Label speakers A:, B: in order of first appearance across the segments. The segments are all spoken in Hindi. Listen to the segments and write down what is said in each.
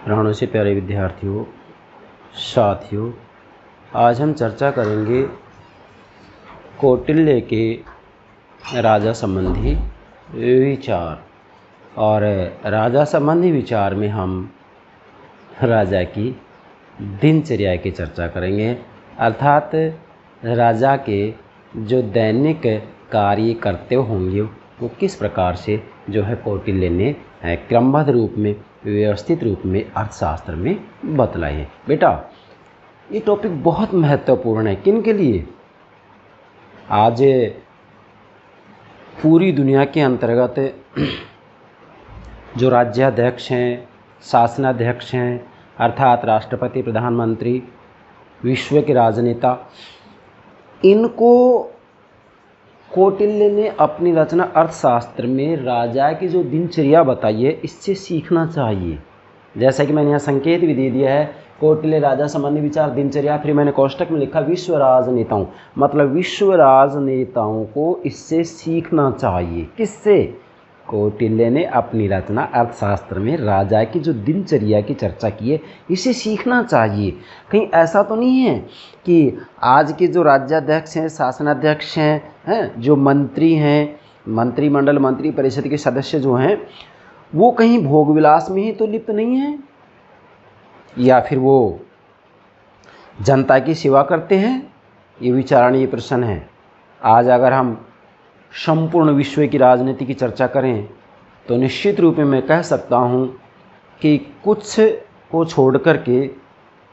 A: प्राणों से प्यारे विद्यार्थियों, साथियों, आज हम चर्चा करेंगे कौटिल्य के राजा संबंधी विचार। और राजा संबंधी विचार में हम राजा की दिनचर्या की चर्चा करेंगे, अर्थात राजा के जो दैनिक कार्य करते होंगे वो किस प्रकार से जो है कौटिल्य ने क्रमबद्ध रूप में, व्यवस्थित रूप में अर्थशास्त्र में बतलाए हैं। बेटा, ये टॉपिक बहुत महत्वपूर्ण है। किन के लिए? आज पूरी दुनिया के अंतर्गत जो राज्याध्यक्ष हैं, शासनाध्यक्ष हैं, अर्थात राष्ट्रपति, प्रधानमंत्री, विश्व के राजनेता, इनको कौटिल्य ने अपनी रचना अर्थशास्त्र में राजा की जो दिनचर्या बताई है इससे सीखना चाहिए। जैसा कि मैंने यहाँ संकेत भी दे दिया है, कौटिल्य राजा संबंधी विचार दिनचर्या, फिर मैंने कोष्टक में लिखा विश्व राजनेताओं, मतलब विश्व राजनेताओं को इससे सीखना चाहिए। किससे? कौटिल्य ने अपनी रचना अर्थशास्त्र में राजा की जो दिनचर्या की चर्चा की है इसे सीखना चाहिए। कहीं ऐसा तो नहीं है कि आज के जो राज्याध्यक्ष हैं, शासनाध्यक्ष हैं, जो मंत्री हैं, मंत्रिमंडल, मंत्री परिषद के सदस्य जो हैं, वो कहीं भोग विलास में ही तो लिप्त नहीं हैं, या फिर वो जनता की सेवा करते हैं? ये विचारणीय प्रश्न है। आज अगर हम संपूर्ण विश्व की राजनीति की चर्चा करें तो निश्चित रूप में मैं कह सकता हूँ कि कुछ को छोड़ कर के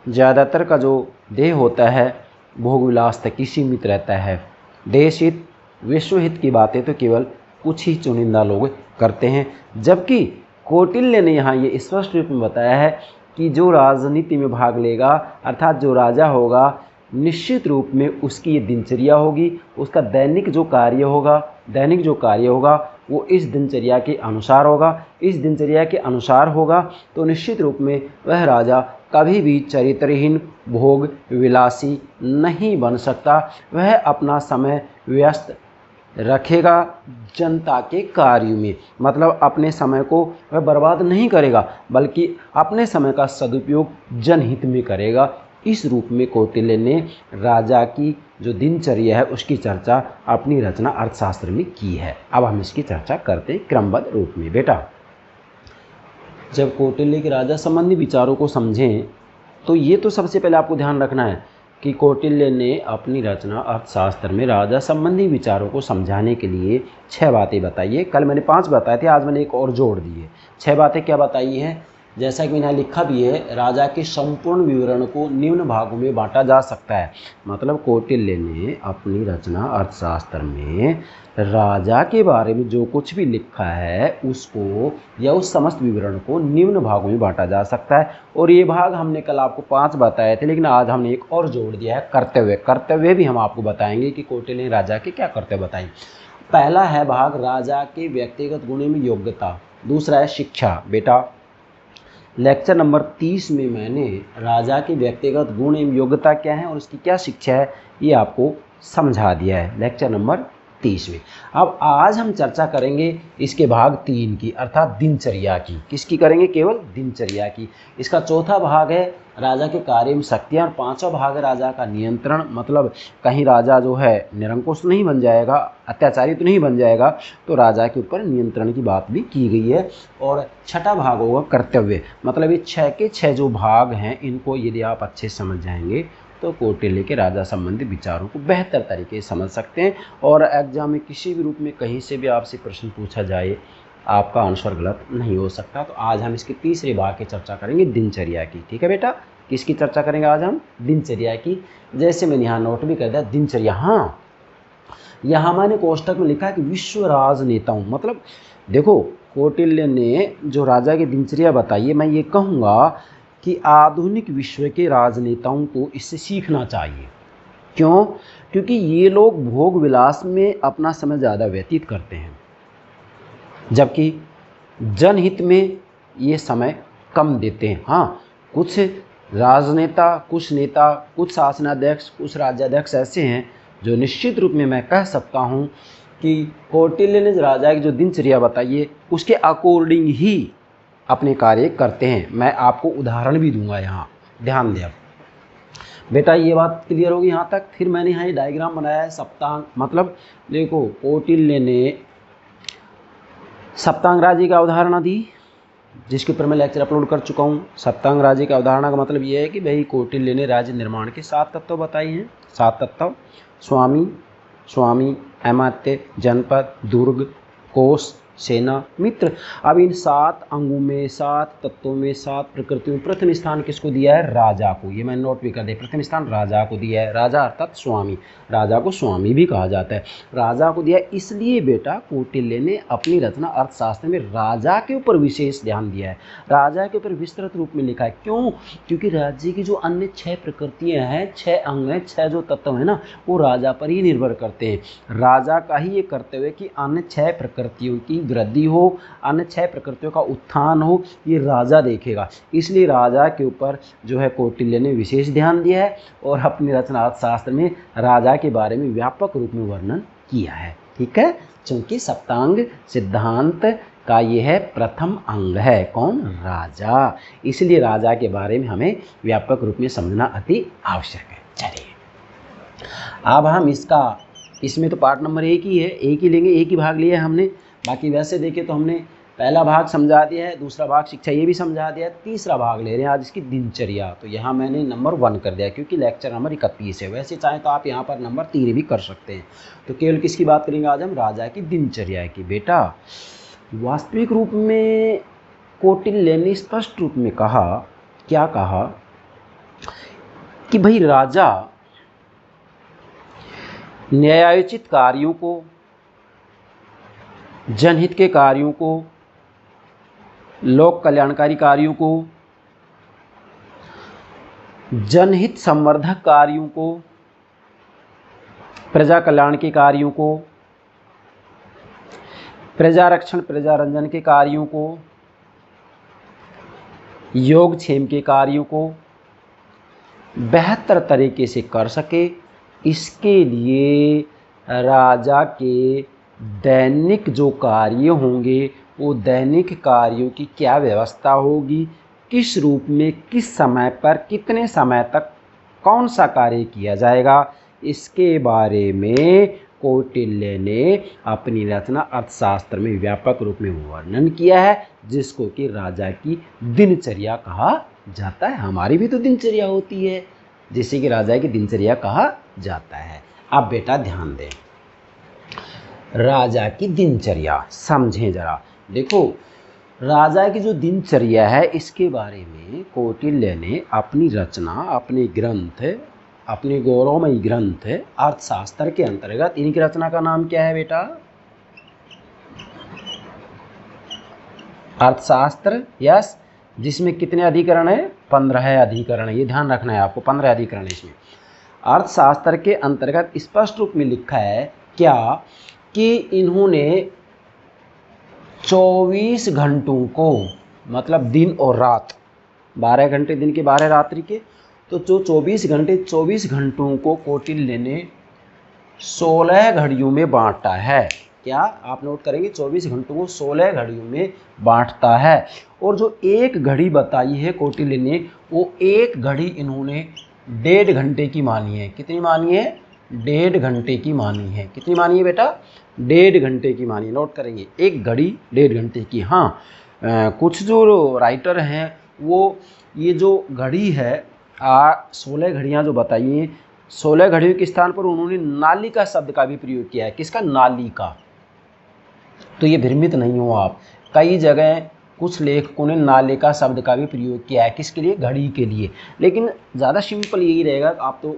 A: ज़्यादातर का जो देह होता है भोग विलास तक ही सीमित रहता है। देश हित, विश्व हित की बातें तो केवल कुछ ही चुनिंदा लोग करते हैं, जबकि कौटिल्य ने यहाँ ये स्पष्ट रूप में बताया है कि जो राजनीति में भाग लेगा, अर्थात जो राजा होगा, निश्चित रूप में उसकी ये दिनचर्या होगी, उसका दैनिक जो कार्य होगा वो इस दिनचर्या के अनुसार होगा। इस दिनचर्या के अनुसार होगा तो निश्चित रूप में वह राजा कभी भी चरित्रहीन, भोग विलासी नहीं बन सकता। वह अपना समय व्यस्त रखेगा जनता के कार्य में, मतलब अपने समय को वह बर्बाद नहीं करेगा, बल्कि अपने समय का सदुपयोग जनहित में करेगा। इस रूप में कौटिल्य ने राजा की जो दिनचर्या है उसकी चर्चा अपनी रचना अर्थशास्त्र में की है। अब हम इसकी चर्चा करते हैं क्रमबद्ध रूप में। बेटा, जब कौटिल्य के राजा संबंधी विचारों को समझें तो ये तो सबसे पहले आपको ध्यान रखना है कि कौटिल्य ने अपनी रचना अर्थशास्त्र में राजा संबंधी विचारों को समझाने के लिए 6 बातें बताई है। कल मैंने 5 बताए थे, आज मैंने एक और जोड़ दिए। 6 बातें क्या बताई हैं? जैसा कि मैंने यहाँ लिखा भी है, राजा के संपूर्ण विवरण को निम्न भागों में बांटा जा सकता है। मतलब कौटिल्य ने अपनी रचना अर्थशास्त्र में राजा के बारे में जो कुछ भी लिखा है उसको या उस समस्त विवरण को निम्न भागों में बांटा जा सकता है। और ये भाग हमने कल आपको 5 बताए थे, लेकिन आज हमने एक और जोड़ दिया है, कर्तव्य। कर्तव्य भी हम आपको बताएंगे कि कौटिल्य ने राजा के क्या कर्तव्य बताए। पहला है भाग राजा के व्यक्तिगत गुणों में योग्यता, दूसरा है शिक्षा। बेटा, लेक्चर नंबर 30 में मैंने राजा के व्यक्तिगत गुण एवं योग्यता क्या है और उसकी क्या शिक्षा है ये आपको समझा दिया है लेक्चर नंबर 30 में। अब आज हम चर्चा करेंगे इसके भाग 3 की, अर्थात दिनचर्या की। किसकी करेंगे? केवल दिनचर्या की। इसका चौथा भाग है राजा के कार्य में शक्तियाँ, और 5वां भाग है राजा का नियंत्रण, मतलब कहीं राजा जो है निरंकुश नहीं बन जाएगा, अत्याचारी तो नहीं बन जाएगा, तो राजा के ऊपर नियंत्रण की बात भी की गई है। और 6वां भाग होगा कर्तव्य, मतलब ये 6 के 6 जो भाग हैं इनको यदि आप अच्छे समझ जाएंगे तो कौटिल्य के राजा संबंधी विचारों को बेहतर तरीके से समझ सकते हैं। और एग्जाम में किसी भी रूप में कहीं से भी आपसे प्रश्न पूछा जाए आपका आंसर गलत नहीं हो सकता। तो आज हम इसके तीसरे भाग की चर्चा करेंगे, दिनचर्या की। ठीक है बेटा, किसकी चर्चा करेंगे आज हम? दिनचर्या की। जैसे मैंने यहाँ नोट भी कर दिया, दिनचर्या। हाँ, यहाँ मैंने कोष्टक में लिखा है कि विश्व राजनेताओं, मतलब देखो कौटिल्य ने जो राजा की दिनचर्या बताई है, मैं ये कहूँगा कि आधुनिक विश्व के राजनेताओं को इससे सीखना चाहिए। क्यों? क्योंकि ये लोग भोग विलास में अपना समय ज़्यादा व्यतीत करते हैं, जबकि जनहित में ये समय कम देते हैं। हाँ, कुछ राजनेता, कुछ नेता, कुछ शासनाध्यक्ष, कुछ राज्याध्यक्ष ऐसे हैं जो निश्चित रूप में मैं कह सकता हूँ कि कौटिल्य ने राजा की जो दिनचर्या बताई है उसके अकॉर्डिंग ही अपने कार्य करते हैं। मैं आपको उदाहरण भी दूंगा यहाँ, ध्यान दें। अब बेटा ये बात क्लियर होगी यहाँ तक। फिर मैंने यहाँ ये डायग्राम बनाया है सप्तांग, मतलब देखो कौटिल्य ने सप्तांग राज्य का अवधारणा दी, जिसके ऊपर मैं लेक्चर अपलोड कर चुका हूँ। सप्तांग राज्य का अवधारणा का मतलब ये है कि भाई कौटिल्य ने राज्य निर्माण के 7 तत्व बताए हैं। 7 तत्व: स्वामी, स्वामी, अमात्य, जनपद, दुर्ग, कोष, सेना, मित्र। अब इन 7 अंगों में, 7 तत्वों में, 7 प्रकृतियों में प्रथम स्थान किसको दिया है? राजा को। ये मैंने नोट भी कर दिया, प्रथम स्थान राजा को दिया है। राजा अर्थात स्वामी, राजा को स्वामी भी कहा जाता है। राजा को दिया, इसलिए बेटा कौटिल्य ने अपनी रचना अर्थशास्त्र में राजा के ऊपर विशेष ध्यान दिया है, राजा के ऊपर विस्तृत रूप में लिखा है। क्यों? क्योंकि राज्य की जो अन्य 6 प्रकृतियां हैं, 6 अंग हैं, 6 जो तत्व है ना, वो राजा पर ही निर्भर करते हैं। राजा का ही ये कर्तव्य कि अन्य 6 प्रकृतियों की वृद्धि हो, अन्य 6 प्रकृतियों का उत्थान हो, ये राजा देखेगा। इसलिए राजा के ऊपर जो है कौटिल्य ने विशेष ध्यान दिया है और अपनी रचना अर्थशास्त्र में राजा के बारे में व्यापक रूप में वर्णन किया है। ठीक है, क्योंकि सप्तांग सिद्धांत का ये है प्रथम अंग है, कौन? राजा। इसलिए राजा के बारे में हमें व्यापक रूप में समझना अति आवश्यक है। चलिए अब हम इसमें तो पार्ट नंबर 1 ही है, एक ही लेंगे, एक ही भाग लिया है हमने। बाकी वैसे देखें तो हमने पहला भाग समझा दिया है, दूसरा भाग शिक्षा ये भी समझा दिया है, तीसरा भाग ले रहे हैं आज इसकी दिनचर्या। तो यहाँ मैंने नंबर 1 कर दिया क्योंकि लेक्चर नंबर 31 है। वैसे चाहे तो आप यहाँ पर नंबर 3 भी कर सकते हैं। तो केवल किसकी बात करेंगे आज हम? राजा की दिनचर्या की। बेटा वास्तविक रूप में कौटिल्य ने स्पष्ट रूप में कहा, क्या कहा कि भाई राजा न्यायोचित कार्यों को, जनहित के कार्यों को, लोक कल्याणकारी कार्यों को, जनहित संवर्धक कार्यों को, प्रजा कल्याण के कार्यों को, प्रजा रक्षण प्रजा रंजन के कार्यों को, योगक्षेम के कार्यों को बेहतर तरीके से कर सके, इसके लिए राजा के दैनिक जो कार्य होंगे वो दैनिक कार्यों की क्या व्यवस्था होगी, किस रूप में, किस समय पर, कितने समय तक कौन सा कार्य किया जाएगा, इसके बारे में कौटिल्य ने अपनी रचना अर्थशास्त्र में व्यापक रूप में वर्णन किया है, जिसको कि राजा की दिनचर्या कहा जाता है। हमारी भी तो दिनचर्या होती है, जिसे कि राजा की दिनचर्या कहा जाता है। अब बेटा ध्यान दें, राजा की दिनचर्या समझें जरा। देखो राजा की जो दिनचर्या है इसके बारे में कौटिल्य ने अपनी रचना, अपने ग्रंथ, अपने गौरवमयी ग्रंथ अर्थशास्त्र के अंतर्गत, इनकी रचना का नाम क्या है बेटा? अर्थशास्त्र। यस, जिसमें कितने अधिकरण है? 15 अधिकरण है। ये ध्यान रखना है आपको, 15 अधिकरण है इसमें। अर्थशास्त्र के अंतर्गत स्पष्ट रूप में लिखा है क्या कि इन्होंने 24 घंटों को, मतलब दिन और रात, 12 घंटे दिन के, 12 रात्रि के, तो जो 24 घंटों को कौटिल्य ने 16 घड़ियों में बांटा है। क्या आप नोट करेंगे? 24 घंटों को 16 घड़ियों में बांटता है। और जो एक घड़ी बताई है कौटिल्य ने, वो एक घड़ी इन्होंने 1.5 घंटे की मानी है। कितनी मानी है? 1.5 घंटे की मानी है। कितनी मानी है बेटा? 1.5 घंटे की मानी। नोट करेंगे, एक घड़ी 1.5 घंटे की। हाँ, कुछ जो राइटर हैं वो ये जो घड़ी है 16 घड़ियाँ जो बताई हैं, 16 घड़ियों के स्थान पर उन्होंने नालिका शब्द का भी प्रयोग किया है। किसका? नालिका। तो ये भ्रमित नहीं हो आप, कई जगह कुछ लेखकों ने नालिका शब्द का भी प्रयोग किया है। किसके लिए? घड़ी के लिए। लेकिन ज़्यादा सिंपल यही रहेगा, आप तो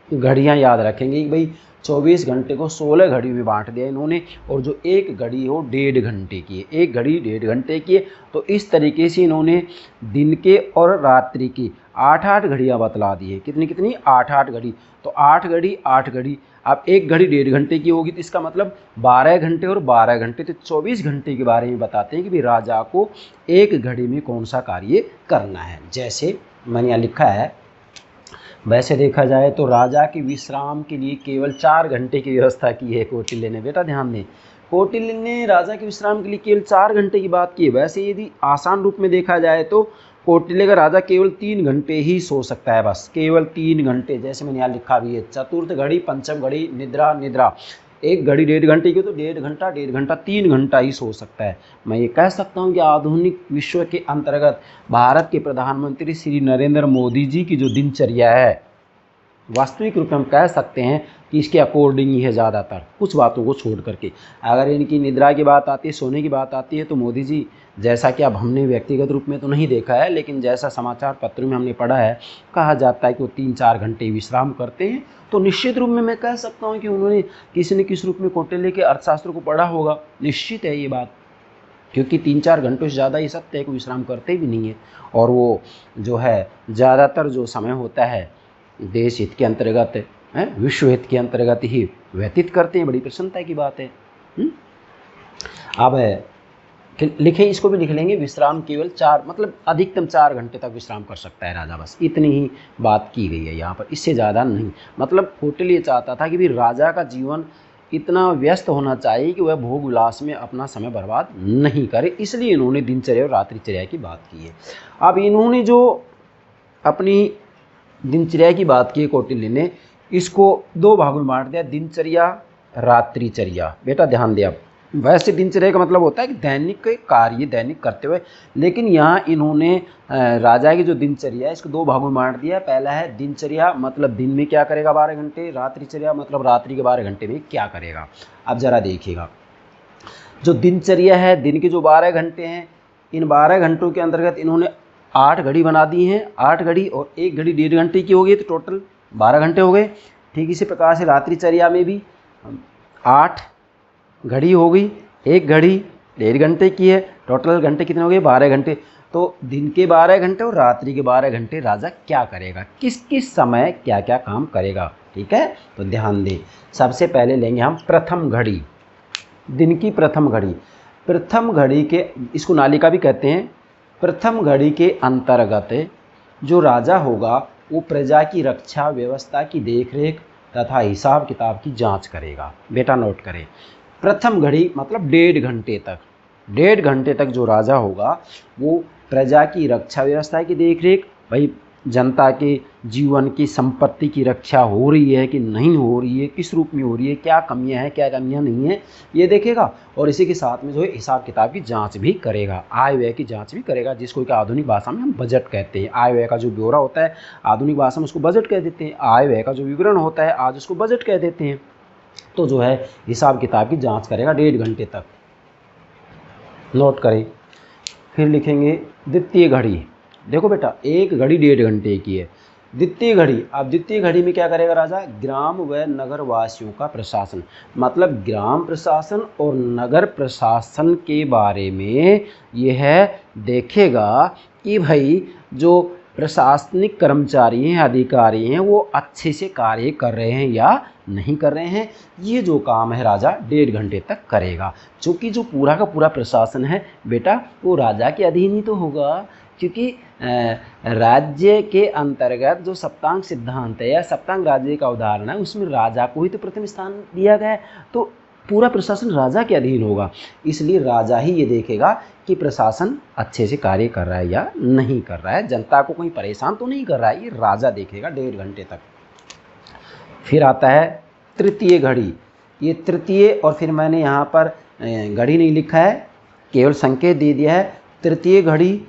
A: घड़ियाँ याद रखेंगे कि भाई 24 घंटे को 16 घड़ी में बांट दिया इन्होंने, और जो एक घड़ी हो 1.5 घंटे की है। एक घड़ी 1.5 घंटे की है। तो इस तरीके से इन्होंने दिन के और रात्रि की 8-8 घड़ियाँ बतला दी है। कितनी कितनी? 8-8 घड़ी। तो 8 घड़ी 8 घड़ी, अब एक घड़ी 1.5 घंटे की होगी, तो इसका मतलब 12 घंटे और 12 घंटे, तो 24 घंटे के बारे में बताते हैं कि भाई राजा को एक घड़ी में कौन सा कार्य करना है। जैसे मैंने यहाँ लिखा है, वैसे देखा जाए तो राजा के विश्राम के लिए केवल 4 घंटे की व्यवस्था की है कौटिल्य ने। बेटा ध्यान दें, कौटिल्य ने राजा के विश्राम के लिए केवल 4 घंटे की बात की है। वैसे यदि आसान रूप में देखा जाए तो कौटिल्य का राजा केवल 3 घंटे ही सो सकता है, बस केवल 3 घंटे। जैसे मैंने यहाँ लिखा भी है, चतुर्थ घड़ी, पंचम घड़ी, निद्रा, निद्रा। एक घड़ी 1.5 घंटे की तो 1.5 घंटा 3 घंटा ही सो सकता है। मैं ये कह सकता हूँ कि आधुनिक विश्व के अंतर्गत भारत के प्रधानमंत्री श्री नरेंद्र मोदी जी की जो दिनचर्या है, वास्तविक रूप में हम कह सकते हैं कि इसके अकॉर्डिंग ही है ज़्यादातर, कुछ बातों को छोड़ करके। अगर इनकी निद्रा की बात आती है, सोने की बात आती है, तो मोदी जी, जैसा कि अब हमने व्यक्तिगत रूप में तो नहीं देखा है, लेकिन जैसा समाचार पत्रों में हमने पढ़ा है, कहा जाता है कि वो 3-4 घंटे विश्राम करते हैं। तो निश्चित रूप में मैं कह सकता हूँ कि उन्होंने किसी न किसी रूप में कौटिल्य के अर्थशास्त्र को पढ़ा होगा, निश्चित है ये बात, क्योंकि 3-4 घंटों से ज़्यादा ये सत्य है कि विश्राम करते भी नहीं है। और वो जो है ज़्यादातर जो समय होता है देश हित के अंतर्गत, विश्व हित के अंतर्गत ही व्यतीत करते हैं। बड़ी प्रसन्नता की बात है। अब लिखें, इसको भी लिख लेंगे, विश्राम केवल 4, मतलब अधिकतम 4 घंटे तक विश्राम कर सकता है राजा, बस इतनी ही बात की गई है यहाँ पर, इससे ज़्यादा नहीं। मतलब कौटिल्य ये चाहता था कि भी राजा का जीवन इतना व्यस्त होना चाहिए कि वह भोग विलास में अपना समय बर्बाद नहीं करे, इसलिए इन्होंने दिनचर्या और रात्रिचर्या की बात की है। अब इन्होंने जो अपनी दिनचर्या की बात की कौटिल्य ने, इसको 2 भागों में बांट दिया, दिनचर्या, रात्रिचर्या। बेटा ध्यान दे, अब वैसे दिनचर्या का मतलब होता है कि दैनिक कार्य दैनिक करते हुए, लेकिन यहाँ इन्होंने राजा की जो दिनचर्या है इसको 2 भागों में बांट दिया। पहला है दिनचर्या, मतलब दिन में क्या करेगा 12 घंटे, रात्रिचर्या मतलब रात्रि के 12 घंटे में क्या करेगा। अब जरा देखिएगा, जो दिनचर्या है, दिन के जो 12 घंटे हैं, इन 12 घंटों के अंतर्गत इन्होंने 8 घड़ी बना दी हैं। 8 घड़ी और 1 घड़ी 1.5 घंटे की हो गई, तो टोटल 12 घंटे हो गए। ठीक इसी प्रकार से रात्रिचर्या में भी 8 घड़ी हो गई, 1 घड़ी 1.5 घंटे की है, टोटल घंटे कितने हो गए 12 घंटे। तो दिन के 12 घंटे और रात्रि के 12 घंटे राजा क्या करेगा, किस किस समय क्या क्या काम करेगा। ठीक है, तो ध्यान दें। सबसे पहले लेंगे हम प्रथम घड़ी, दिन की प्रथम घड़ी। प्रथम घड़ी के, इसको नालिका भी कहते हैं। प्रथम घड़ी के अंतर्गत जो राजा होगा वो प्रजा की रक्षा, व्यवस्था की देखरेख तथा हिसाब किताब की जांच करेगा। बेटा नोट करें, प्रथम घड़ी मतलब 1.5 घंटे तक, 1.5 घंटे तक जो राजा होगा वो प्रजा की रक्षा, व्यवस्था की देखरेख, भाई जनता के जीवन की संपत्ति की रक्षा हो रही है कि नहीं हो रही है, किस रूप में हो रही है, क्या कमियां हैं क्या कमियां नहीं है, ये देखेगा। और इसी के साथ में जो है हिसाब किताब की जांच भी करेगा, आय व्यय की जांच भी करेगा, जिसको कि आधुनिक भाषा में हम बजट कहते हैं। आय व्यय का जो ब्यौरा होता है आधुनिक भाषा में उसको बजट कह देते हैं, आय व्यय का जो विवरण होता है आज उसको बजट कह देते हैं। तो जो है हिसाब किताब की जांच करेगा 1.5 घंटे तक, नोट करें। फिर लिखेंगे द्वितीय घड़ी। देखो बेटा, एक घड़ी 1.5 घंटे की है, द्वितीय घड़ी। अब द्वितीय घड़ी में क्या करेगा राजा, ग्राम व नगर वासियों का प्रशासन, मतलब ग्राम प्रशासन और नगर प्रशासन के बारे में यह देखेगा कि भाई जो प्रशासनिक कर्मचारी हैं, अधिकारी हैं, वो अच्छे से कार्य कर रहे हैं या नहीं कर रहे हैं। ये जो काम है राजा 1.5 घंटे तक करेगा। चूँकि जो पूरा का पूरा प्रशासन है बेटा वो राजा के अधीन ही तो होगा, क्योंकि राज्य के अंतर्गत जो सप्तांग सिद्धांत है या सप्तांग राज्य का उदाहरण है उसमें राजा को ही तो प्रथम स्थान दिया गया है, तो पूरा प्रशासन राजा के अधीन होगा। इसलिए राजा ही ये देखेगा कि प्रशासन अच्छे से कार्य कर रहा है या नहीं कर रहा है, जनता को कहीं परेशान तो नहीं कर रहा है, ये राजा देखेगा 1.5 घंटे तक। फिर आता है तृतीय घड़ी। ये तृतीय, और फिर मैंने यहाँ पर घड़ी नहीं लिखा है, केवल संकेत दे दिया है। तृतीय घड़ी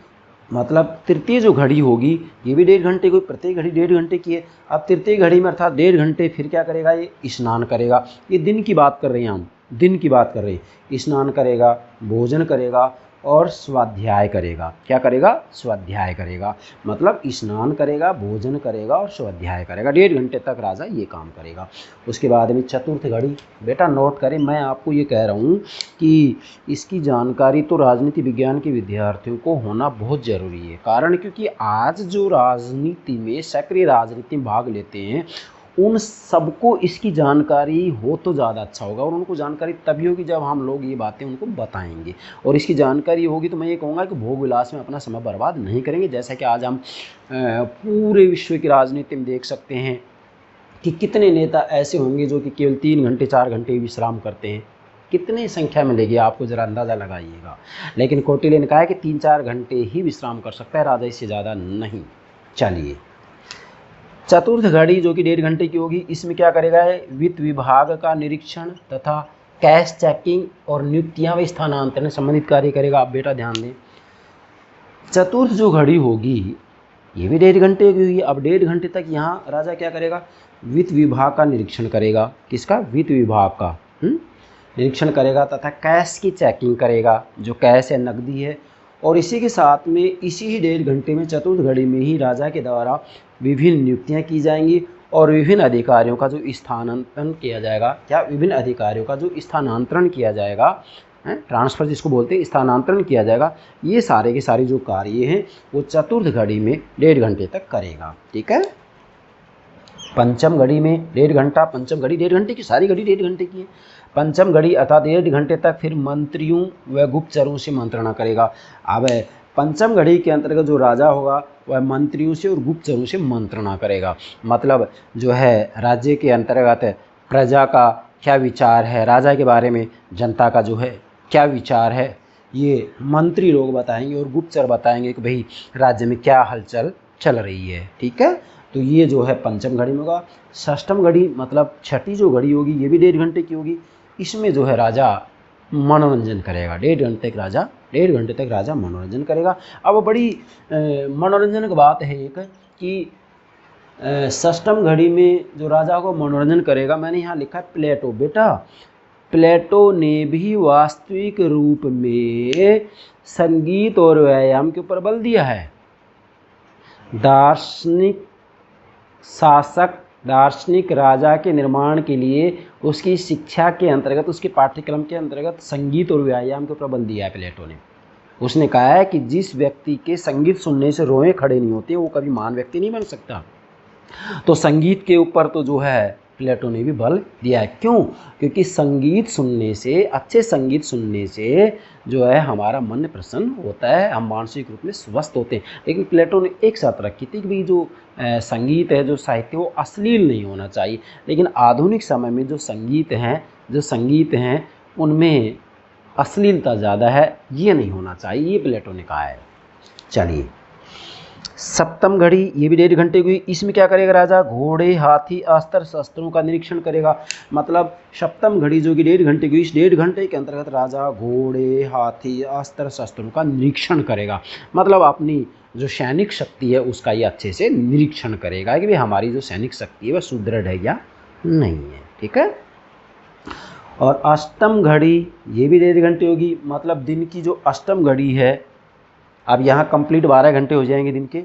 A: मतलब तृतीय जो घड़ी होगी ये भी 1.5 घंटे की, प्रत्येक घड़ी 1.5 घंटे की है। अब तृतीय घड़ी में अर्थात 1.5 घंटे फिर क्या करेगा, ये स्नान करेगा। ये दिन की बात कर रहे हैं हम, दिन की बात कर रहे हैं। स्नान करेगा, भोजन करेगा और स्वाध्याय करेगा। क्या करेगा, स्वाध्याय करेगा, मतलब स्नान करेगा, भोजन करेगा और स्वाध्याय करेगा। 1.5 घंटे तक राजा ये काम करेगा। उसके बाद में चतुर्थ घड़ी। बेटा नोट करें, मैं आपको ये कह रहा हूँ कि इसकी जानकारी तो राजनीति विज्ञान के विद्यार्थियों को होना बहुत ज़रूरी है। कारण क्योंकि आज जो राजनीति में सक्रिय राजनीति में भाग लेते हैं उन सबको इसकी जानकारी हो तो ज़्यादा अच्छा होगा, और उनको जानकारी तभी होगी जब हम लोग ये बातें उनको बताएंगे। और इसकी जानकारी होगी तो मैं ये कहूँगा कि भोग विलास में अपना समय बर्बाद नहीं करेंगे। जैसा कि आज हम पूरे विश्व की राजनीति में देख सकते हैं कि कितने नेता ऐसे होंगे जो कि केवल 3 घंटे 4 घंटे विश्राम करते हैं। कितनी संख्या मिलेगी आपको ज़रा अंदाज़ा लगाइएगा। लेकिन कौटिल्य ने कहा है कि 3-4 घंटे ही विश्राम कर सकता है राजा, इससे ज़्यादा नहीं। चलिए, चतुर्थ घड़ी जो कि 1.5 घंटे की होगी, इसमें क्या करेगा है, वित्त विभाग का निरीक्षण तथा कैश चेकिंग और नियुक्तियां व स्थानांतरण संबंधित कार्य करेगा। आप बेटा ध्यान दें, चतुर्थ जो घड़ी होगी ये भी 1.5 घंटे की हुई। अब 1.5 घंटे तक यहाँ राजा क्या करेगा, वित्त विभाग का निरीक्षण करेगा। किसका, वित्त विभाग का निरीक्षण करेगा तथा कैश की चेकिंग करेगा, जो कैश है, नकदी है। और इसी के साथ में इसी ही 1.5 घंटे में चतुर्थ घड़ी में ही राजा के द्वारा विभिन्न नियुक्तियां की जाएंगी और विभिन्न अधिकारियों का जो स्थानांतरण किया जाएगा, क्या, विभिन्न अधिकारियों का जो स्थानांतरण किया जाएगा, ट्रांसफ़र जिसको बोलते हैं, स्थानांतरण किया जाएगा। ये सारे के सारे जो कार्य हैं वो चतुर्थ घड़ी में 1.5 घंटे तक करेगा। ठीक है। पंचम घड़ी में 1.5 घंटा, पंचम घड़ी 1.5 घंटे की, सारी घड़ी 1.5 घंटे की है। पंचम घड़ी अर्थात 1.5 घंटे तक फिर मंत्रियों व गुप्तचरों से मंत्रणा करेगा। अब पंचम घड़ी के अंतर्गत जो राजा होगा वह मंत्रियों से और गुप्तचरों से मंत्रणा करेगा। मतलब जो है राज्य के अंतर्गत प्रजा का क्या विचार है, राजा के बारे में जनता का जो है क्या विचार है, ये मंत्री लोग बताएंगे और गुप्तचर बताएंगे कि भाई राज्य में क्या हलचल चल रही है। ठीक है, तो ये जो है पंचम घड़ी में होगा। षष्ठम घड़ी मतलब छठी जो घड़ी होगी ये भी 1.5 घंटे की होगी। इसमें जो है राजा मनोरंजन करेगा। 1.5 घंटे तक राजा मनोरंजन करेगा। अब बड़ी मनोरंजन की बात है एक कि षष्ठम घड़ी में जो राजा को मनोरंजन करेगा, मैंने यहाँ लिखा है प्लेटो। बेटा प्लेटो ने भी वास्तविक रूप में संगीत और व्यायाम के ऊपर बल दिया है। दार्शनिक शासक, दार्शनिक राजा के निर्माण के लिए उसकी शिक्षा के अंतर्गत, उसके पाठ्यक्रम के अंतर्गत संगीत और व्यायाम के ऊपर बल दिया है प्लेटो ने। उसने कहा है कि जिस व्यक्ति के संगीत सुनने से रोए खड़े नहीं होते वो कभी महान व्यक्ति नहीं बन सकता। तो संगीत के ऊपर तो जो है प्लेटो ने भी बल दिया है। क्यों? क्योंकि संगीत सुनने से, अच्छे संगीत सुनने से जो है हमारा मन प्रसन्न होता है, हम मानसिक रूप में स्वस्थ होते हैं। लेकिन प्लेटो ने एक शर्त रखी थी कि भाई जो संगीत है, जो साहित्य, वो अश्लील नहीं होना चाहिए। लेकिन आधुनिक समय में जो संगीत हैं उनमें अश्लीलता ज़्यादा है, ये नहीं होना चाहिए, ये प्लेटो ने कहा है। चलिए, सप्तम घड़ी ये भी 1.5 घंटे की। इसमें क्या करेगा राजा, घोड़े, हाथी, अस्त्र शस्त्रों का निरीक्षण करेगा। मतलब सप्तम घड़ी जो कि 1.5 घंटे की, इस 1.5 घंटे के अंतर्गत राजा घोड़े, हाथी, अस्त्र शस्त्रों का निरीक्षण करेगा। मतलब अपनी जो सैनिक शक्ति है उसका ये अच्छे से निरीक्षण करेगा कि भाई हमारी जो सैनिक शक्ति है वह सुदृढ़ है या नहीं है। ठीक है। और अष्टम घड़ी ये भी 1.5 घंटे होगी। मतलब दिन की जो अष्टम घड़ी है, अब यहाँ कंप्लीट 12 घंटे हो जाएंगे दिन के।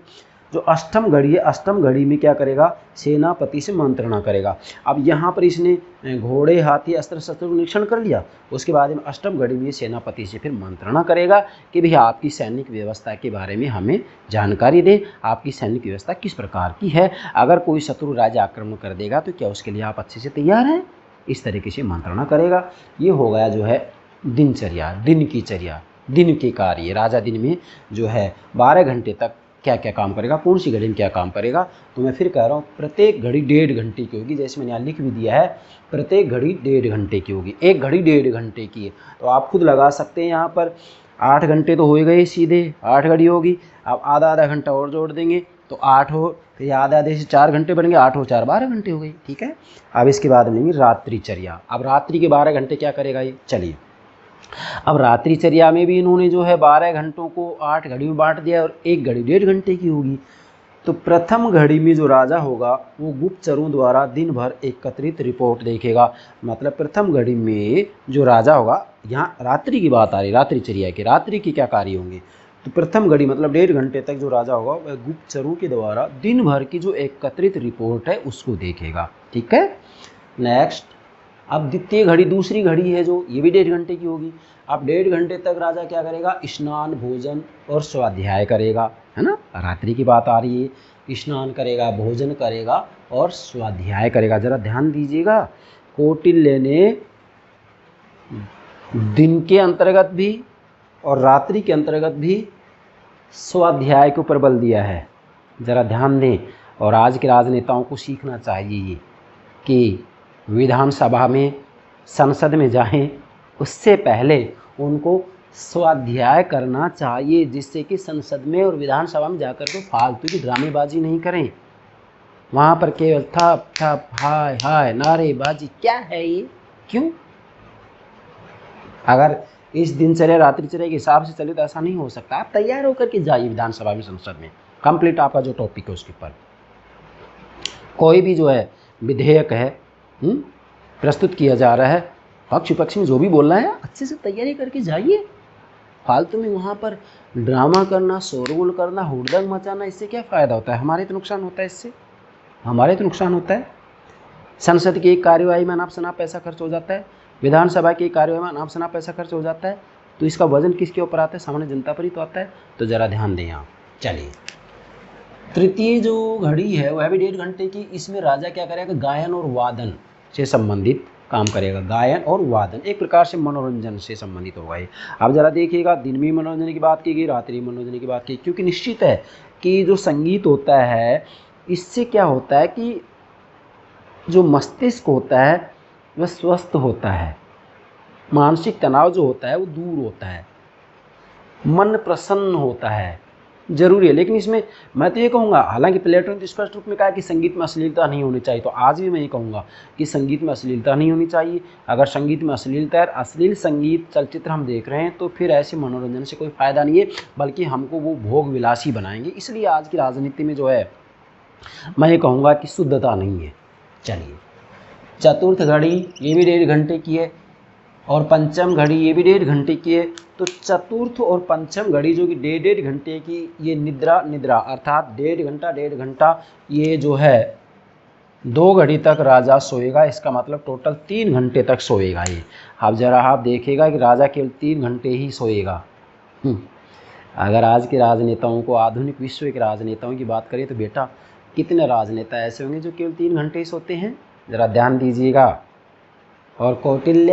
A: जो अष्टम घड़ी है, अष्टम घड़ी में क्या करेगा, सेनापति से मंत्रणा करेगा। अब यहाँ पर इसने घोड़े, हाथी, अस्त्र शस्त्र का निरीक्षण कर लिया। उसके बाद में अष्टम घड़ी में सेनापति से फिर मंत्रणा करेगा कि भैया आपकी सैनिक व्यवस्था के बारे में हमें जानकारी दें, आपकी सैनिक व्यवस्था किस प्रकार की है, अगर कोई शत्रु राज्य आक्रमण कर देगा तो क्या उसके लिए आप अच्छे से तैयार हैं। इस तरीके से मंत्रणा करेगा। ये हो गया जो है दिनचर्या, दिन की चर्या, दिन के कार्य। राजा दिन में जो है 12 घंटे तक क्या क्या काम करेगा, कौन सी घड़ी में क्या काम करेगा। तो मैं फिर कह रहा हूँ प्रत्येक घड़ी 1.5 घंटे की होगी। जैसे मैंने यहाँ लिख भी दिया है, प्रत्येक घड़ी 1.5 घंटे की होगी। एक घड़ी 1.5 घंटे की है तो आप खुद लगा सकते हैं। यहाँ पर 8 घंटे तो हो गए, सीधे 8 घड़ी होगी। अब आधा घंटा और जोड़ देंगे तो 8 हो, फिर आधे से 4 घंटे बन गए, 8 और 4 12 घंटे हो गई। ठीक है। अब इसके बाद लेंगे रात्रिचर्या। अब रात्रि के 12 घंटे क्या करेगा ये, चलिए। अब रात्रिचर्या में भी इन्होंने जो है 12 घंटों को 8 घड़ी में बांट दिया और एक घड़ी 1.5 घंटे की होगी। तो प्रथम घड़ी में जो राजा होगा वो गुप्तचरों द्वारा दिन भर एकत्रित रिपोर्ट देखेगा। मतलब प्रथम घड़ी में जो राजा होगा, यहाँ रात्रि की बात आ रही, रात्रिचर्या की, रात्रि के क्या कार्य होंगे। तो प्रथम घड़ी मतलब 1.5 घंटे तक जो राजा होगा वह गुप्तचरों के द्वारा दिन भर की जो एकत्रित रिपोर्ट है उसको देखेगा। ठीक है। नेक्स्ट, अब द्वितीय घड़ी, दूसरी घड़ी है जो, ये भी 1.5 घंटे की होगी। अब 1.5 घंटे तक राजा क्या करेगा, स्नान, भोजन और स्वाध्याय करेगा, है ना। रात्रि की बात आ रही है। स्नान करेगा, भोजन करेगा और स्वाध्याय करेगा। जरा ध्यान दीजिएगा, कौटिल्य ने दिन के अंतर्गत भी और रात्रि के अंतर्गत भी स्वाध्याय के ऊपर बल दिया है। जरा ध्यान दें। और आज के राजनेताओं को सीखना चाहिए कि विधानसभा में, संसद में जाएं उससे पहले उनको स्वाध्याय करना चाहिए, जिससे कि संसद में और विधानसभा में जाकर के फालतू की ड्रामेबाजी नहीं करें। वहाँ पर केवल थप थप हाय हाय नारेबाजी, क्या है ये, क्यों? अगर इस दिनचर्या रात्रिचर्या के हिसाब से चले तो ऐसा नहीं हो सकता। आप तैयार होकर के जाइए विधानसभा में, संसद में, कंप्लीट आपका जो टॉपिक है उसके ऊपर कोई भी जो है विधेयक है प्रस्तुत किया जा रहा है, पक्ष विपक्ष में जो भी बोलना है अच्छे से तैयारी करके जाइए। फालतू में वहाँ पर ड्रामा करना, शोरगुल करना, हुड़दंग मचाना, इससे क्या फ़ायदा होता है? हमारे तो नुकसान होता है, इससे हमारे तो नुकसान होता है। संसद की एक कार्यवाही में अनाप शनाप पैसा खर्च हो जाता है, विधानसभा की कार्यवाही में अनाप शनाप पैसा खर्च हो जाता है, तो इसका वजन किसके ऊपर आता है? सामान्य जनता पर ही तो आता है। तो ज़रा ध्यान दें आप। चलिए, तृतीय जो घड़ी है वह भी 1.5 घंटे की। इसमें राजा क्या करेगा? गायन और वादन से संबंधित काम करेगा। गायन और वादन एक प्रकार से मनोरंजन से संबंधित होगा ये। अब जरा देखिएगा, दिन में मनोरंजन की बात की गई, रात्रि मनोरंजन की बात की, क्योंकि निश्चित है कि जो संगीत होता है इससे क्या होता है कि जो मस्तिष्क होता है वह स्वस्थ होता है, मानसिक तनाव जो होता है वो दूर होता है, मन प्रसन्न होता है, जरूरी है। लेकिन इसमें मैं तो ये कहूँगा, हालांकि प्लेटो ने तो स्पष्ट रूप में कहा कि संगीत में अश्लीलता नहीं होनी चाहिए, तो आज भी मैं ये कहूँगा कि संगीत में अश्लीलता नहीं होनी चाहिए। अगर संगीत में अश्लीलता है, अश्लील संगीत चलचित्र हम देख रहे हैं, तो फिर ऐसे मनोरंजन से कोई फ़ायदा नहीं है, बल्कि हमको वो भोग विलासी बनाएंगे। इसलिए आज की राजनीति में जो है मैं ये कहूँगा कि शुद्धता नहीं है। चलिए, चतुर्थ घड़ी ये भी 1.5 घंटे की है और पंचम घड़ी ये भी 1.5 घंटे की है। तो चतुर्थ और पंचम घड़ी जो कि 1.5 घंटे की, ये निद्रा अर्थात 1.5 घंटा ये जो है 2 घड़ी तक राजा सोएगा। इसका मतलब टोटल 3 घंटे तक सोएगा ये। अब जरा आप देखिएगा कि राजा केवल 3 घंटे ही सोएगा। अगर आज के राजनेताओं को, आधुनिक विश्व के राजनेताओं की बात करें तो बेटा कितने राजनेता ऐसे होंगे जो केवल 3 घंटे ही सोते हैं? ज़रा ध्यान दीजिएगा। और कौटिल्य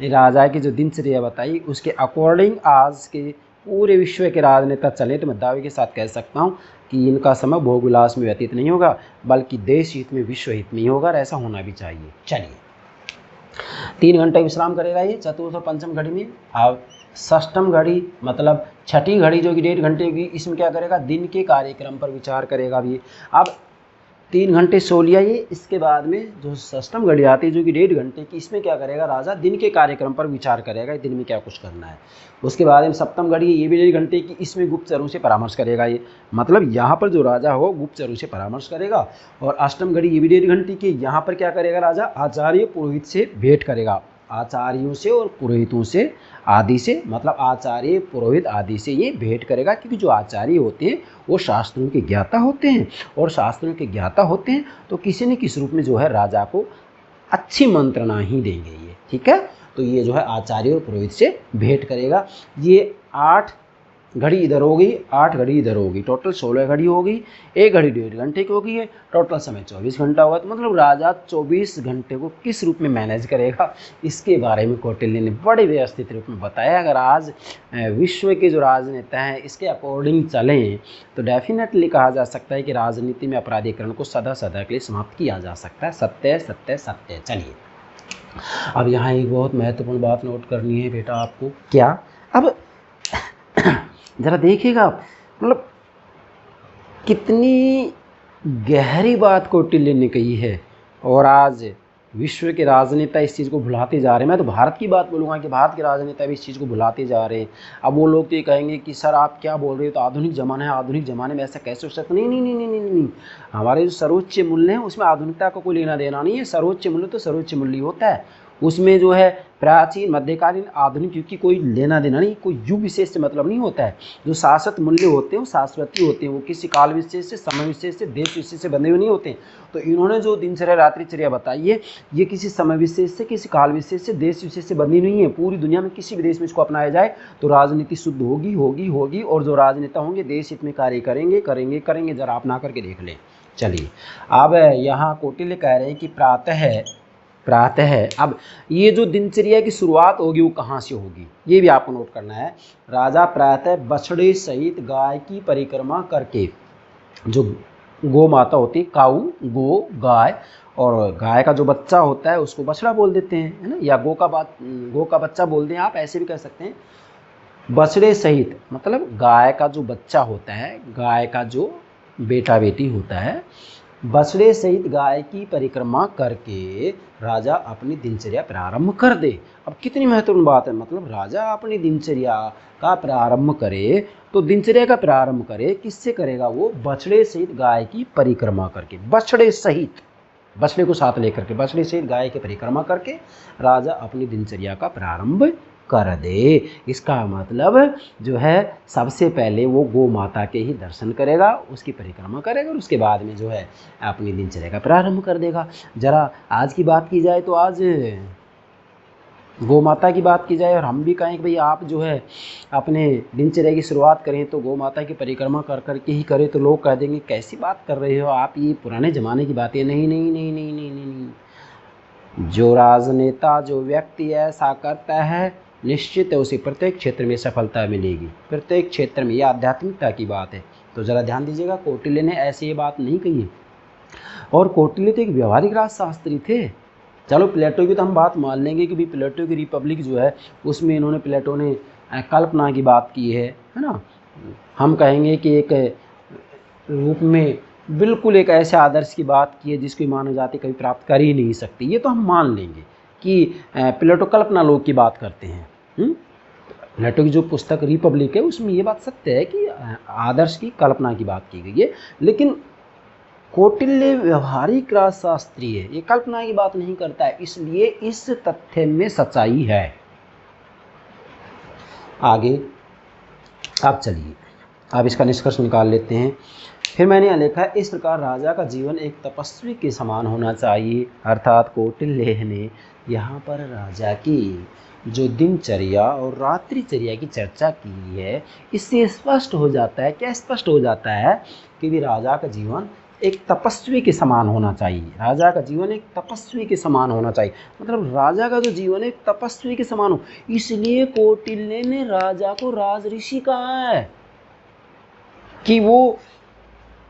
A: ने राजा की जो दिनचर्या बताई उसके अकॉर्डिंग आज के पूरे विश्व के राजनेता चले तो मैं दावे के साथ कह सकता हूँ कि इनका समय भोग विलास में व्यतीत नहीं होगा, बल्कि देश हित में, विश्व हित में ही होगा, और ऐसा होना भी चाहिए। चलिए, 3 घंटे विश्राम करेगा ये चतुर्थ और पंचम घड़ी में। अब षष्ठम घड़ी मतलब छठी घड़ी जो कि 1.5 घंटे की, इसमें क्या करेगा? दिन के कार्यक्रम पर विचार करेगा भी। अब 3 घंटे सो लिया ये, इसके बाद में जो षष्ठम घड़ी आती है जो कि 1.5 घंटे की, इसमें क्या करेगा? राजा दिन के कार्यक्रम पर विचार करेगा, दिन में क्या कुछ करना है। उसके बाद में सप्तम घड़ी ये भी 1.5 घंटे की, इसमें गुप्तचरों से परामर्श करेगा ये। मतलब यहाँ पर जो राजा हो गुप्तचरों से परामर्श करेगा। और अष्टम घड़ी ये भी 1.5 घंटे की, यहाँ पर क्या करेगा राजा? आचार्य पुरोहित से भेंट करेगा, आचार्यों से और पुरोहितों से आदि से, मतलब आचार्य पुरोहित आदि से ये भेंट करेगा। क्योंकि जो आचार्य होते हैं वो शास्त्रों के ज्ञाता होते हैं, और शास्त्रों के ज्ञाता होते हैं तो किसी न किसी रूप में जो है राजा को अच्छी मंत्रणा ही देंगे ये। ठीक है, तो ये जो है आचार्य और पुरोहित से भेंट करेगा। ये 8 घड़ी इधर होगी, 8 घड़ी इधर होगी, टोटल 16 घड़ी होगी। एक घड़ी 1.5 घंटे की होगी है, टोटल समय 24 घंटा होगा। तो मतलब राजा 24 घंटे को किस रूप में मैनेज करेगा, इसके बारे में कौटिल्य ने बड़े व्यवस्थित रूप में बताया। अगर आज विश्व के जो राजनेता हैं इसके अकॉर्डिंग चलें तो डेफिनेटली कहा जा सकता है कि राजनीति में अपराधीकरण को सदा सदा के लिए समाप्त किया जा सकता है। सत्य सत्य सत्य। चलिए, अब यहाँ एक बहुत महत्वपूर्ण बात नोट करनी है बेटा आपको। क्या? अब ज़रा देखिएगा, मतलब कितनी गहरी बात कौटिल्य ने कही है, और आज विश्व के राजनेता इस चीज़ को भुलाते जा रहे हैं। मैं तो भारत की बात बोलूँगा कि भारत के राजनेता भी इस चीज़ को भुलाते जा रहे हैं। अब वो लोग तो ये कहेंगे कि सर आप क्या बोल रहे हो, तो आधुनिक ज़माना है, आधुनिक ज़माने में ऐसा कैसे हो सकता? नहीं नहीं नहीं नहीं नहीं नहीं, हमारे जो सर्वोच्च मूल्य हैं उसमें आधुनिकता का कोई लेना देना नहीं है। सर्वोच्च मूल्य तो सर्वोच्च मूल्य होता है, उसमें जो है प्राचीन, मध्यकालीन, आधुनिक युग की कोई लेना देना नहीं, कोई युग विशेष से मतलब नहीं होता है। जो शाश्वत मूल्य होते हैं वो शाश्वती होते हैं, वो किसी काल विशेष से, समय विशेष से, देश विशेष से बंधे हुए नहीं होते। तो इन्होंने जो दिनचर्या रात्रिचर्या बताई है ये किसी समय विशेष से, किसी काल विशेष से, देश विशेष से बंधी नहीं है। पूरी दुनिया में किसी भी देश में इसको अपनाया जाए तो राजनीति शुद्ध होगी होगी होगी, और जो राजनेता होंगे देश हित में कार्य करेंगे करेंगे करेंगे। जरा अपना करके देख लें। चलिए, अब यहाँ कौटिल्य कह रहे हैं कि प्रातः है। अब ये जो दिनचर्या की शुरुआत होगी वो कहाँ से होगी ये भी आपको नोट करना है। राजा प्रातः बछड़े सहित गाय की परिक्रमा करके, जो गौ माता होती, काऊ, गो, गाय, और गाय का जो बच्चा होता है उसको बछड़ा बोल देते हैं, है ना, या गो का बच्चा बोल दें, आप ऐसे भी कह सकते हैं। बछड़े सहित मतलब गाय का जो बच्चा होता है, गाय का जो बेटा बेटी होता है, बछड़े सहित गाय की परिक्रमा करके राजा अपनी दिनचर्या प्रारंभ कर दे। अब कितनी महत्वपूर्ण बात है, मतलब राजा अपनी दिनचर्या का प्रारंभ करे तो दिनचर्या का प्रारंभ करे किससे करेगा, वो बछड़े सहित गाय की परिक्रमा करके, बछड़े सहित, बछड़े को साथ लेकर के बछड़े सहित गाय की परिक्रमा करके राजा अपनी दिनचर्या का प्रारंभ कर दे। इसका मतलब जो है सबसे पहले वो गौ माता के ही दर्शन करेगा, उसकी परिक्रमा करेगा और उसके बाद में जो है अपनी दिनचर्या का प्रारंभ कर देगा। जरा आज की बात की जाए तो आज गौ माता की बात की जाए और हम भी कहें कि भाई आप जो है अपने दिनचर्या की शुरुआत करें तो गौ माता की परिक्रमा कर करके ही करें, तो लोग कह देंगे कैसी बात कर रहे हो आप, ये पुराने ज़माने की बात है। नहीं नहीं नहीं नहीं नहीं नहीं नहीं, जो राजनेता जो व्यक्ति ऐसा करता है निश्चित है उसे प्रत्येक क्षेत्र में सफलता मिलेगी, प्रत्येक क्षेत्र में। यह आध्यात्मिकता की बात है। तो ज़रा ध्यान दीजिएगा, कौटिल्य ने ऐसी ये बात नहीं कही है, और कौटिल्य तो एक व्यवहारिक राजशास्त्री थे। चलो प्लेटो की तो हम बात मान लेंगे कि भाई प्लेटो की रिपब्लिक जो है उसमें प्लेटो ने कल्पना की बात की है ना। हम कहेंगे कि एक रूप में बिल्कुल एक ऐसे आदर्श की बात की है जिसकी मानव जाति कभी प्राप्त कर ही नहीं सकती, ये तो हम मान लेंगे कि प्लेटो कल्पना लोग की बात करते हैं। प्लेटो की जो पुस्तक रिपब्लिक है उसमें ये बात सत्य है कि आदर्श की कल्पना की बात की गई है, लेकिन कौटिल्य व्यवहारिक राजशास्त्री है, ये कल्पना की बात नहीं करता है, इसलिए इस तथ्य में सच्चाई है। आगे अब चलिए अब इसका निष्कर्ष निकाल लेते हैं। फिर मैंने यहाँ लिखा है, इस प्रकार राजा का जीवन एक तपस्वी के समान होना चाहिए। अर्थात कौटिल्य ने यहाँ पर राजा की जो दिनचर्या और रात्रिचर्या की चर्चा की है, इससे स्पष्ट हो जाता है, क्या स्पष्ट हो जाता है कि भी राजा का जीवन एक तपस्वी के समान होना चाहिए। राजा का जीवन एक तपस्वी के समान होना चाहिए, मतलब राजा का जो जीवन एक तपस्वी के समान हो। इसलिए कौटिल्य ने राजा को राजऋषि कहा है कि वो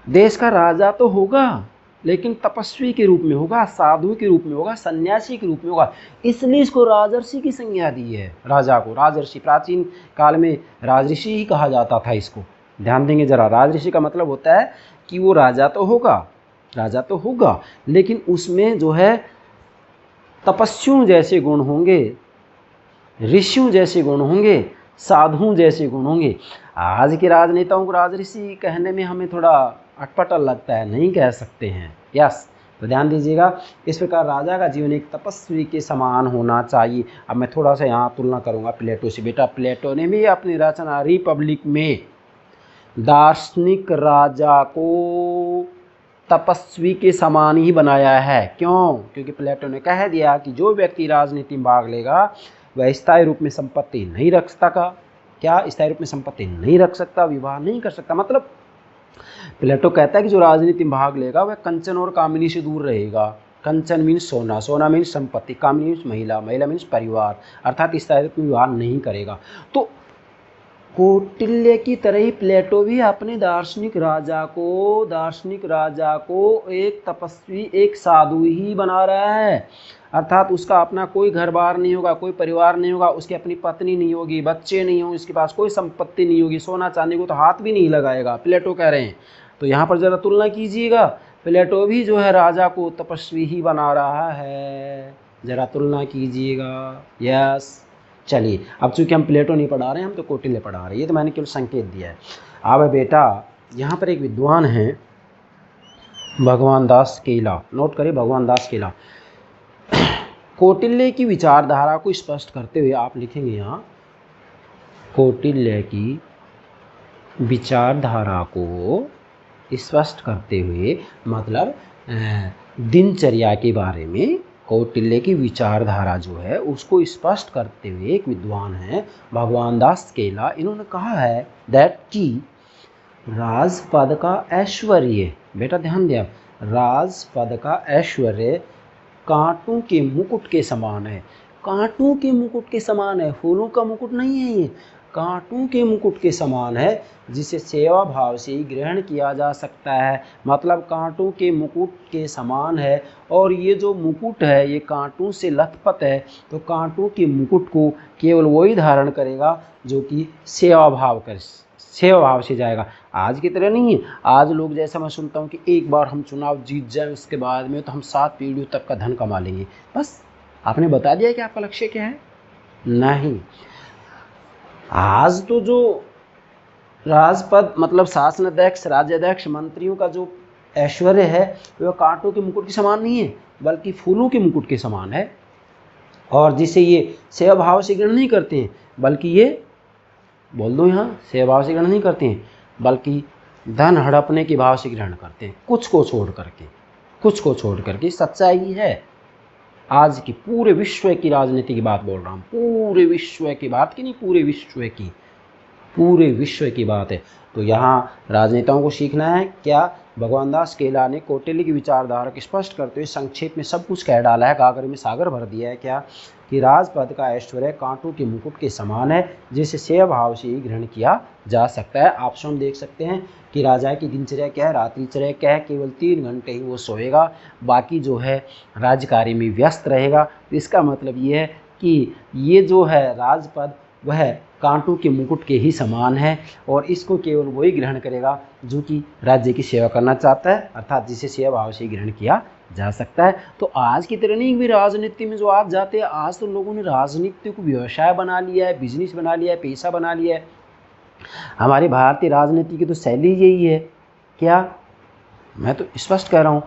A: देश का राजा तो होगा लेकिन तपस्वी के रूप में होगा, साधु के रूप में होगा, सन्यासी के रूप में होगा। इसलिए इसको राजर्षि की संज्ञा दी है। राजा को राजर्षि, प्राचीन काल में राजऋषि ही कहा जाता था इसको। ध्यान देंगे जरा, राजऋषि का मतलब होता है कि वो राजा तो होगा लेकिन उसमें जो है तपस्वियों जैसे गुण होंगे, ऋषियों जैसे गुण होंगे, साधुओं जैसे गुण होंगे। आज के राजनेताओं को राजऋषि कहने में हमें थोड़ा अटपटल लगता है, नहीं कह सकते हैं। यस, तो ध्यान दीजिएगा, इस प्रकार राजा का जीवन एक तपस्वी के समान होना चाहिए। अब मैं थोड़ा सा यहाँ तुलना करूँगा प्लेटो से। बेटा प्लेटो ने भी अपनी रचना रिपब्लिक में दार्शनिक राजा को तपस्वी के समान ही बनाया है। क्यों? क्योंकि प्लेटो ने कह दिया कि जो व्यक्ति राजनीति में भाग लेगा वह स्थायी रूप में संपत्ति नहीं रख सकता। क्या? स्थायी रूप में संपत्ति नहीं रख सकता, विवाह नहीं कर सकता। मतलब प्लेटो कहता है कि जो राजनीति में भाग लेगा वह कंचन और कामिनी से दूर रहेगा। कंचन मीन्स सोना, सोना मीन्स संपत्ति, कामिनी मीन्स महिला, महिला मीन्स परिवार, अर्थात स्थायी रूप में विवाह नहीं करेगा। तो कौटिल्य की तरह ही प्लेटो भी अपने दार्शनिक राजा को एक तपस्वी, एक साधु ही बना रहा है। अर्थात उसका अपना कोई घर बार नहीं होगा, कोई परिवार नहीं होगा, उसकी अपनी पत्नी नहीं होगी, बच्चे नहीं होंगे, उसके पास कोई संपत्ति नहीं होगी, सोना चांदी को तो हाथ भी नहीं लगाएगा, प्लेटो कह रहे हैं। तो यहाँ पर ज़रा तुलना कीजिएगा, प्लेटो भी जो है राजा को तपस्वी ही बना रहा है। ज़रा तुलना कीजिएगा। यस, चलिए अब चूँकि हम प्लेटो नहीं पढ़ा रहे हैं, हम तो कौटिल्य पढ़ा रहे हैं, ये तो मैंने केवल संकेत दिया है। अब बेटा यहाँ पर एक विद्वान हैं भगवान दास केला, नोट करिए भगवान दास केला। कौटिल्य की विचारधारा को स्पष्ट करते हुए आप लिखेंगे यहाँ, कौटिल्य की विचारधारा को स्पष्ट करते हुए, मतलब दिनचर्या के बारे में कौटिल्य की विचारधारा जो है उसको स्पष्ट करते हुए एक विद्वान है भगवान दास केला, इन्होंने कहा है दैट कि राजपद का ऐश्वर्य, बेटा ध्यान दिया, राजपद का ऐश्वर्य कांटों के मुकुट के समान है। कांटों के मुकुट के समान है, फूलों का मुकुट नहीं है, ये कांटों के मुकुट के समान है, जिसे सेवा भाव से ही ग्रहण किया जा सकता है। मतलब कांटों के मुकुट के समान है, और ये जो मुकुट है ये कांटों से लथपथ है, तो कांटों के मुकुट को केवल वही धारण करेगा जो कि सेवा भाव से जाएगा। आज की तरह नहीं है। आज लोग, जैसा मैं सुनता हूँ कि एक बार हम चुनाव जीत जाए उसके बाद में तो हम 7 पीढ़ियों तक का धन कमा लेंगे। बस आपने बता दिया कि आपका लक्ष्य क्या है? नहीं। आज तो जो राजपद मतलब शासनाध्यक्ष, राज्याध्यक्ष, मंत्रियों का जो ऐश्वर्य है वह कांटों के मुकुट के समान नहीं है, बल्कि फूलों के मुकुट के समान है। और जिसे ये सेवा भाव से ग्रहण नहीं करते हैं, बल्कि ये बोल दो यहाँ, सेवा भाव से ग्रहण नहीं करते हैं, बल्कि धन हड़पने के भाव से ग्रहण करते हैं, कुछ को छोड़ करके। सच्चाई है। आज की पूरे विश्व की राजनीति की बात बोल रहा हूँ, पूरे विश्व की बात की नहीं, पूरे विश्व की बात है। तो यहाँ राजनेताओं को सीखना है क्या? भगवान दास केला ने कौटिल्य की विचारधारा को स्पष्ट करते हुए संक्षेप में सब कुछ कह डाला है, गागर में सागर भर दिया है। क्या कि राजपद का ऐश्वर्य कांटों के मुकुट के समान है, जिसे सेवा भाव से ही ग्रहण किया जा सकता है। आप स्वयं देख सकते हैं कि राजा की दिनचर्या क्या है, रात्रिचर्या क्या है। केवल 3 घंटे ही वो सोएगा, बाकी जो है राजकार्य में व्यस्त रहेगा। तो इसका मतलब ये है कि ये जो है राजपद वह कांटों के मुकुट के ही समान है, और इसको केवल वही ग्रहण करेगा जो कि राज्य की सेवा करना चाहता है, अर्थात जिसे सेवा भाव से ग्रहण किया जा सकता है। तो आज की तरह नहीं भी राजनीति में जो आप जाते हैं, आज तो लोगों ने राजनीति को व्यवसाय बना लिया है, बिजनेस बना लिया है, पैसा बना लिया है। हमारी भारतीय राजनीति की तो शैली यही है। क्या? मैं तो स्पष्ट कह रहा हूँ,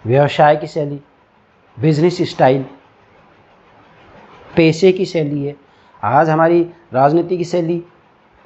A: व्यवसाय की शैली, बिजनेस स्टाइल, पैसे की शैली है। आज हमारी राजनीति की शैली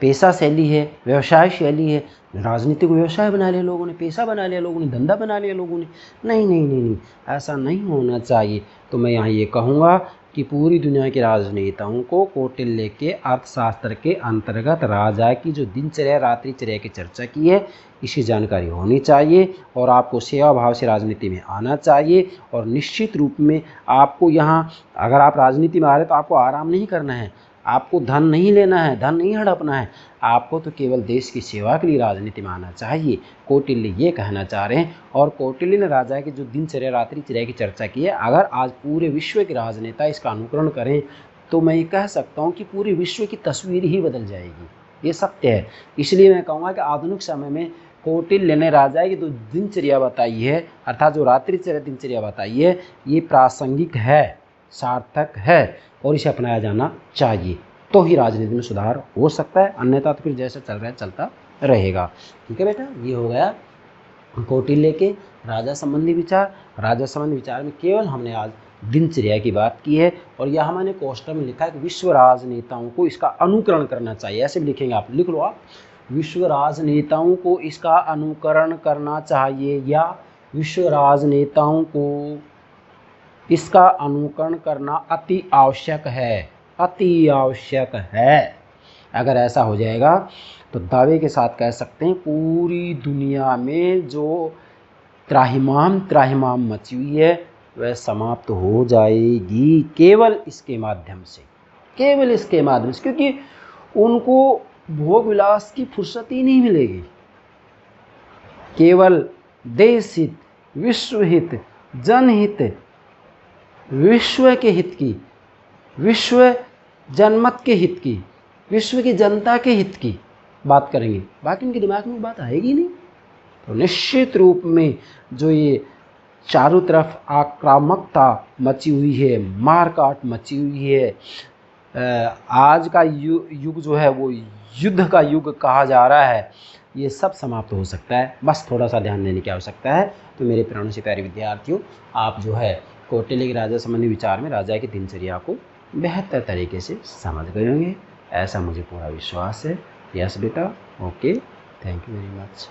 A: पैसा शैली है, व्यवसाय शैली है। राजनीति को व्यवसाय बना लिया लोगों ने, पैसा बना लिया लोगों ने, धंधा बना लिया लोगों ने। नहीं नहीं नहीं नहीं, ऐसा नहीं होना चाहिए। तो मैं यहाँ ये कहूँगा कि पूरी दुनिया के राजनेताओं को कौटिल्य के अर्थशास्त्र के अंतर्गत राजा की जो दिनचर्या, रात्रिचर्या की चर्चा की है, इसकी जानकारी होनी चाहिए, और आपको सेवा भाव से राजनीति में आना चाहिए। और निश्चित रूप में आपको यहाँ, अगर आप राजनीति में आ रहे तो आपको आराम नहीं करना है, आपको धन नहीं लेना है, धन नहीं हड़पना है, आपको तो केवल देश की सेवा के लिए राजनीति में आना चाहिए। कौटिल्य ये कहना चाह रहे हैं। और कौटिल्य ने राजा की जो दिनचर्या, रात्रिचर्या की चर्चा की है, अगर आज पूरे विश्व के राजनेता इसका अनुकरण करें तो मैं ये कह सकता हूँ कि पूरे विश्व की तस्वीर ही बदल जाएगी। ये सत्य है। इसलिए मैं कहूँगा कि आधुनिक समय में कौटिल्य ने राजा की जो दिनचर्या बताई है, अर्थात जो रात्रिचर्या दिनचर्या बताई है, ये प्रासंगिक है, सार्थक है, और इसे अपनाया जाना चाहिए। तो ही राजनीति में सुधार हो सकता है, अन्यथा तो फिर जैसा चल रहा है चलता रहेगा। ठीक है बेटा, ये हो गया कौटिल्य के राजा संबंधी विचार। राजा संबंधी विचार में केवल हमने आज दिनचर्या की बात की है, और यह मैंने कोष्टक में लिखा है कि विश्व राजनेताओं को इसका अनुकरण करना चाहिए। ऐसे भी लिखेंगे आप, लिख लो आप, विश्व राजनेताओं को इसका अनुकरण करना चाहिए, या विश्व राजनेताओं को इसका अनुकरण करना अति आवश्यक है, अति आवश्यक है। अगर ऐसा हो जाएगा तो दावे के साथ कह सकते हैं पूरी दुनिया में जो त्राहिमाम मची हुई है वह समाप्त हो जाएगी, केवल इसके माध्यम से, क्योंकि उनको भोग विलास की फुर्सत ही नहीं मिलेगी। केवल देश हित, विश्व हित, जनहित, विश्व के हित की, विश्व जनमत के हित की, विश्व की जनता के हित की बात करेंगे, बाकी उनके दिमाग में बात आएगी नहीं। तो निश्चित रूप में जो ये चारों तरफ आक्रामकता मची हुई है, मारकाट मची हुई है, आज का युग जो है वो युद्ध का युग कहा जा रहा है, ये सब समाप्त हो सकता है। बस थोड़ा सा ध्यान देने की आवश्यकता है। तो मेरे प्राणों से प्यारे विद्यार्थियों, आप जो है कौटिल्य के राजा संबंधी विचार में राजा की दिनचर्या को बेहतर तरीके से समझ गए होंगे, ऐसा मुझे पूरा विश्वास है। यस बेटा, okay, thank you very much.